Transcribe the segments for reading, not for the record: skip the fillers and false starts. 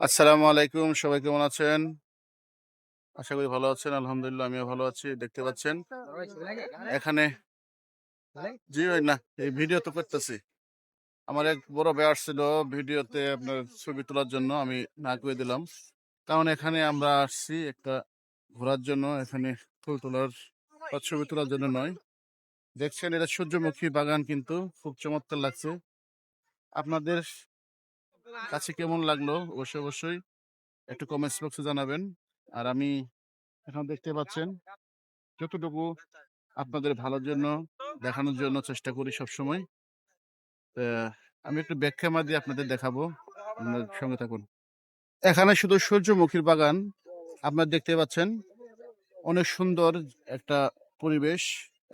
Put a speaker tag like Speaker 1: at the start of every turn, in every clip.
Speaker 1: আসসালামু আলাইকুম। সবাই কেমন আছেন? আশা করি ভালো আছেন। আলহামদুলিল্লাহ আমিও ভালো আছি। দেখতে পাচ্ছেন এখানে জি ভাই না, এই ভিডিও তো করতেছি। আমার এক বড় ভাই আসছিল ভিডিওতে আপনার ছবি তোলার জন্য। আমি না করে দিলাম। কারণ এখানে আমরা আসছি একটা ঘোরার জন্য। এখানে ফুল তোলার বা ছবি তোলার জন্য নয়। দেখছেন এটা সূর্যমুখী বাগান কিন্তু খুব চমৎকার লাগছে। আপনাদের কাছে কেমন লাগলো অবশ্যই একটু কমেন্টস বক্সে জানাবেন। আর আমি এখন দেখতে পাচ্ছেন যতটুকু আপনাদের ভালোর জন্য দেখানোর জন্য চেষ্টা করি সবসময়। আমি একটু ব্যাখ্যা দিয়ে আপনাদের দেখাবো। আপনার সঙ্গে থাকুন। এখানে শুধু সূর্যমুখীর বাগান আপনারা দেখতে পাচ্ছেন। অনেক সুন্দর একটা পরিবেশ।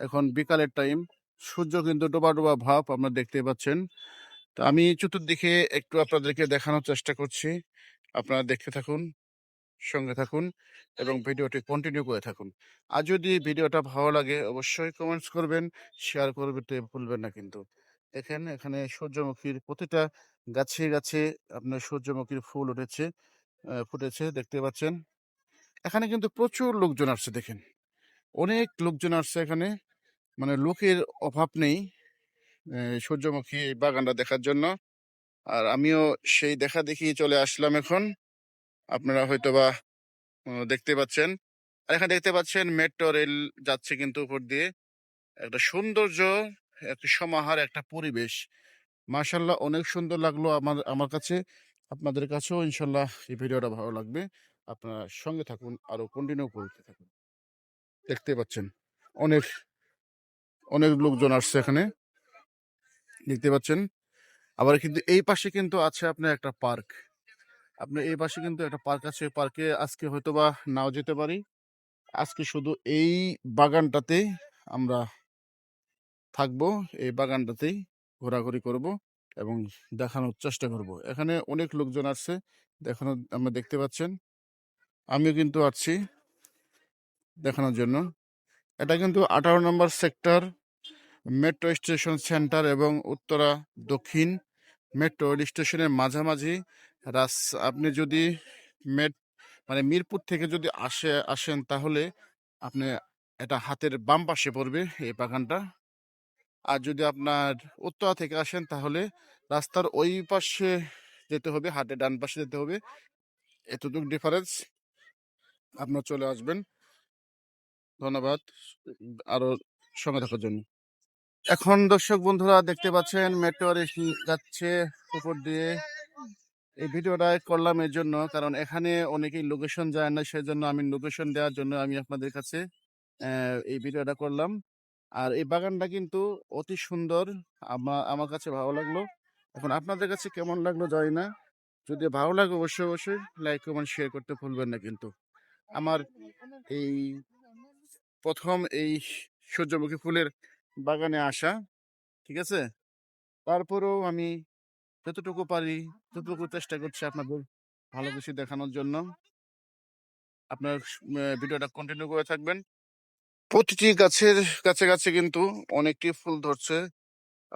Speaker 1: এখন বিকালের টাইম। সূর্য কিন্তু ডোবা ভাব আপনারা দেখতে পাচ্ছেন। তো আমি চতুর্দিকে একটু আপনাদেরকে দেখানোর চেষ্টা করছি। আপনারা দেখতে থাকুন, সঙ্গে থাকুন এবং ভিডিওটি কন্টিনিউ করে থাকুন। আর যদি ভিডিওটা ভালো লাগে অবশ্যই কমেন্টস করবেন, শেয়ার করতে ভুলবেন না কিন্তু। দেখেন এখানে সূর্যমুখীর প্রতিটা গাছে আপনার সূর্যমুখীর ফুল উঠেছে, ফুটেছে দেখতে পাচ্ছেন। এখানে কিন্তু প্রচুর লোকজন আসছে দেখেন। অনেক লোকজন আসছে এখানে। মানে লোকের অভাব নেই সূর্যমুখী এই বাগানটা দেখার জন্য। আর আমিও সেই দেখা দেখি চলে আসলাম এখন। আপনারা হয়তোবা দেখতে পাচ্ছেন। আর এখানে দেখতে পাচ্ছেন মেট্রো রেল যাচ্ছে কিন্তু উপর দিয়ে। একটা সৌন্দর্য, একটা সমাহার, একটা পরিবেশ। মাশাআল্লাহ অনেক সুন্দর লাগলো আমার কাছে। আপনাদের কাছেও ইনশাল্লাহ এই ভিডিওটা ভালো লাগবে। আপনারা সঙ্গে থাকুন, আরো কন্টিনিউ করতে থাকুন। দেখতে পাচ্ছেন অনেক অনেক লোকজন আসছে এখানে, দেখতে পাচ্ছেন। আবার কিন্তু এই পাশে কিন্তু আছে আপনার একটা পার্ক। আপনার এই পাশে কিন্তু একটা পার্ক আছে। পার্কে আজকে হয়তোবা নাও যেতে পারি। আজকে শুধু এই বাগানটাতে আমরা থাকবো, এই বাগানটাতেই ঘোরাঘুরি করব এবং দেখানোর চেষ্টা করব। এখানে অনেক লোকজন আসছে, দেখানো আমরা দেখতে পাচ্ছেন। আমিও কিন্তু আসছি দেখানোর জন্য। এটা কিন্তু 18 নম্বর সেক্টর মেট্রো স্টেশন সেন্টার এবং উত্তরা দক্ষিণ মেট্রো স্টেশনের মাঝামাঝি রাস আপনি যদি মেট মানে মিরপুর থেকে যদি আসেন তাহলে আপনি এটা হাতের বাম পাশে পড়বে এই বাগানটা। আর যদি আপনার উত্তরা থেকে আসেন তাহলে রাস্তার ওই পাশে যেতে হবে, হাটের ডান পাশে যেতে হবে। এতটুকু ডিফারেন্স। আপনার চলে আসবেন। ধন্যবাদ আরো সঙ্গে থাকার জন্য। এখন দর্শক বন্ধুরা দেখতে পাচ্ছেন মেট্রো যাচ্ছে উপর দিয়ে। এই ভিডিওটা করলাম এর জন্য কারণ এখানে অনেকেই লোকেশন যায় না, সেজন্য আমি লোকেশন দেওয়ার জন্য আমি আপনাদের কাছে এই ভিডিওটা করলাম। আর এই বাগানটা কিন্তু অতি সুন্দর। আমার কাছে ভালো লাগলো। এখন আপনাদের কাছে কেমন লাগলো জানি না। যদি ভালো লাগে অবশ্যই লাইক কমেন্ট শেয়ার করতে ভুলবেন না কিন্তু। আমার এই প্রথম এই সূর্যমুখী ফুলের বাগানে আসা, ঠিক আছে? তারপরেও আমি যতটুকু পারি ততটুকু চেষ্টা করছি আপনাদের ভালো কিছু দেখানোর জন্য। আপনার ভিডিওটা কন্টিনিউ করে থাকবেন। প্রতিটি গাছের কাছে কিন্তু অনেকটি ফুল ধরছে।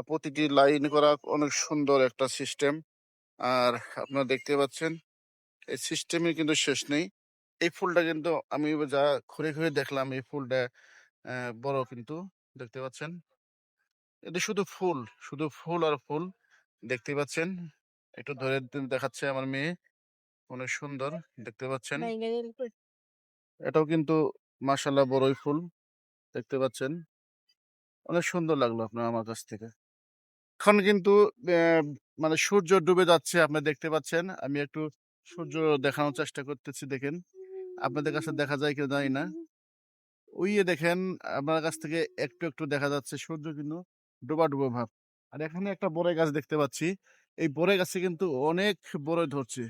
Speaker 1: প্রতিটি লাইন করা অনেক সুন্দর একটা সিস্টেম। আর আপনারা দেখতে পাচ্ছেন এই সিস্টেমের কিন্তু শেষ নেই। এই ফুলটা কিন্তু আমি যা ঘুরে দেখলাম এই ফুলটা বড় কিন্তু দেখতে পাচ্ছেন। এটা শুধু ফুল আর ফুল দেখতে পাচ্ছেন। একটু ধরে দেখাচ্ছে আমার মেয়ে। অনেক সুন্দর দেখতে পাচ্ছেন। এটাও কিন্তু মাশাআল্লাহ বড়ই ফুল দেখতে পাচ্ছেন। অনেক সুন্দর লাগলো আপনার আমার কাছ থেকে। এখন কিন্তু মানে সূর্য ডুবে যাচ্ছে আপনারা দেখতে পাচ্ছেন। আমি একটু সূর্য দেখানোর চেষ্টা করতেছি দেখেন। আপনাদের কাছে দেখা যায় কিনা জানি না। ওই যে দেখেন আপনার কাছ থেকে একটু দেখা যাচ্ছে সূর্য কিন্তু ডোবা ভাব। আর এখানে একটা বড়ই গাছ দেখতে পাচ্ছি। এই বড়ই গাছে কিন্তু অনেক বড়ই ধরছে।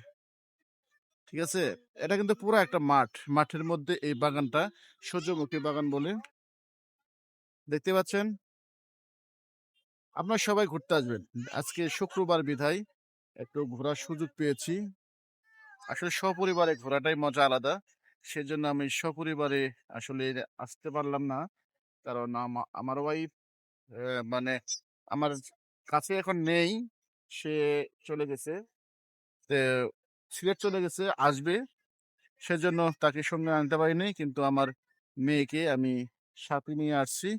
Speaker 1: ঠিক আছে? এটা কিন্তু পুরা একটা মাঠ। মাঠের মধ্যে এই বাগানটা সূর্যমুখী বাগান বলে। দেখতে পাচ্ছেন? আপনারা সবাই ঘুরতে আসবেন। আজকে শুক্রবার বিধায় একটু ঘোরার সুযোগ পেয়েছি। আসলে সপরিবারে ঘোরাটাই মজা আলাদা। সেজন্য আমি সপরিবারে আসলে আসতে পারলাম না। কারণ আমার ওয়াইফ মানে আমার কাছে এখন নেই। সে চলে গেছে। তে সিলেট চলে গেছে, আসবে, সেজন্য তাকে সঙ্গে আনতে পারিনি, কিন্তু আমার মেয়েকে আমি সাথে নিয়ে আসছি।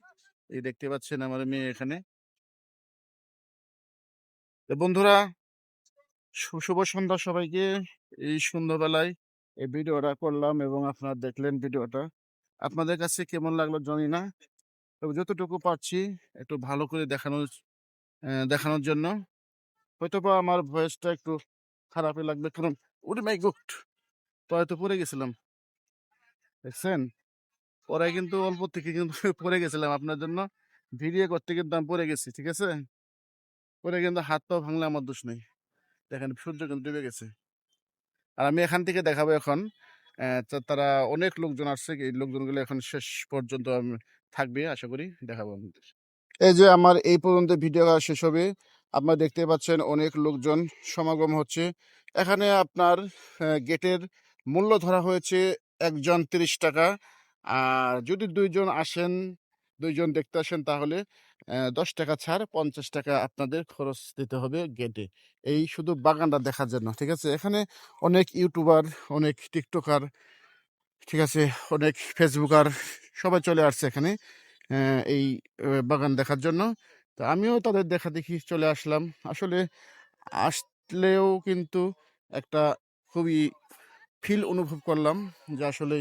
Speaker 1: এই দেখতে পাচ্ছেন আমার মেয়ে এখানে। তো বন্ধুরা, শুভ সন্ধ্যা সবাইকে। এই সন্ধ্যাবেলায় এই ভিডিওটা করলাম এবং আপনারা দেখলেন ভিডিওটা। আপনাদের কাছে কেমন লাগলো জানি না, তবে যতটুকু পারছি একটু ভালো করে দেখানোর জন্য। হয়তোবা আমার ভয়েসটা একটু খারাপই লাগবে, কারণ ওরে মাই গড, তো হয়তো পড়ে গেছিলাম, দেখছেন? পরে কিন্তু অল্প থেকে কিন্তু পড়ে গেছিলাম আপনার জন্য ভিডিও করতে, কিন্তু আমি পড়ে গেছি, ঠিক আছে? পরে কিন্তু হাত পাও ভাঙলে আমার দোষ নেই। দেখেন সূর্য কিন্তু ডুবে গেছে। আর আমি এখান থেকে দেখাবো এখন। তারা অনেক লোকজন আসছে, এই লোকজনগুলো এখন শেষ পর্যন্ত থাকবে আশা করি, দেখাবো আপনাদের। এই যে আমার এই পর্যন্ত ভিডিও শেষ হবে, আপনারা দেখতে পাচ্ছেন অনেক লোকজন সমাগম হচ্ছে এখানে। আপনার গেটের মূল্য ধরা হয়েছে একজন 30 টাকা। আর যদি দুইজন আসেন, দুইজন দেখতে আসেন, তাহলে 10 টাকা ছাড়, 50 টাকা আপনাদের খরচ দিতে হবে গেটে, এই শুধু বাগানটা দেখার জন্য, ঠিক আছে? এখানে অনেক ইউটিউবার, অনেক টিকটকার, ঠিক আছে, অনেক ফেসবুকার, সবাই চলে আসছে এখানে এই বাগান দেখার জন্য। তো আমিও তাদের দেখা দেখি চলে আসলাম। আসলে আসলেও কিন্তু একটা খুবই ফিল অনুভব করলাম যে আসলে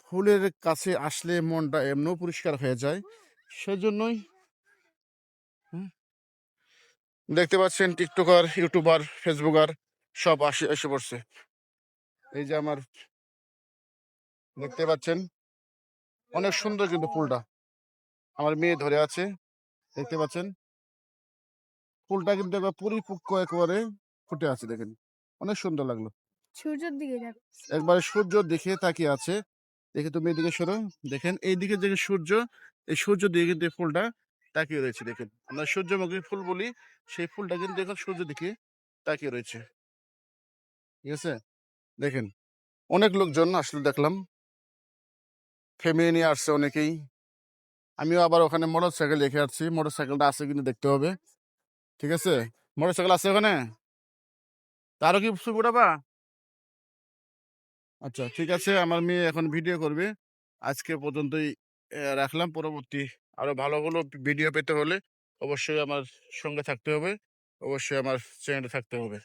Speaker 1: ফুলের কাছে আসলে মনটা এমনিও পরিষ্কার হয়ে যায়, সেজন্যই। হুম, দেখতে পাচ্ছেন টিকটকার, ইউটিউবার, ফেসবুকার সব এসে পড়ছে। এই যে আমার, দেখতে পাচ্ছেন অনেক সুন্দর কিন্তু ফুলটা, আমার মেয়ে ধরে আছে, দেখতে পাচ্ছেন ফুলটা কিন্তু একবার পরিপক্ক একেবারে ফুটে আছে, দেখেন অনেক সুন্দর লাগলো। সূর্যের দিকে একবারে সূর্য দিকে তাকিয়ে আছে। দেখে তুমি এদিকে সরো, দেখেন এইদিকে যে সূর্য, এই সূর্য দিকে কিন্তু এই ফুলটা তাকিয়ে রয়েছে, দেখেন আমরা সূর্যমুখী ফুল বলি, সেই ফুলটা কিন্তু এখন সূর্য দিকে তাকিয়ে রয়েছে, ঠিক আছে? দেখেন অনেক লোকজন আসলে দেখলাম, ফ্যামিলি নিয়ে আসছে অনেকেই। আমিও আবার ওখানে মোটর সাইকেল রেখে আসছি, মোটর সাইকেলটা আছে কিন্তু দেখতে হবে, ঠিক আছে? মোটর সাইকেল আছে ওখানে, তারও কি ছবি উঠাবা? আচ্ছা ঠিক আছে, আমার মেয়ে এখন ভিডিও করবে। আজকে পর্যন্তই রাখলাম। পরবর্তী আরো ভালো ভালো ভিডিও পেতে হলে অবশ্যই আমার সঙ্গে থাকতে হবে, অবশ্যই আমার চ্যানেলে থাকতে হবে।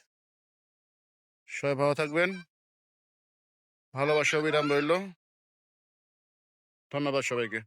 Speaker 1: সবাই ভালো থাকবেন, ভালোবাসা অবিরাম রইল। ধন্যবাদ সবাইকে।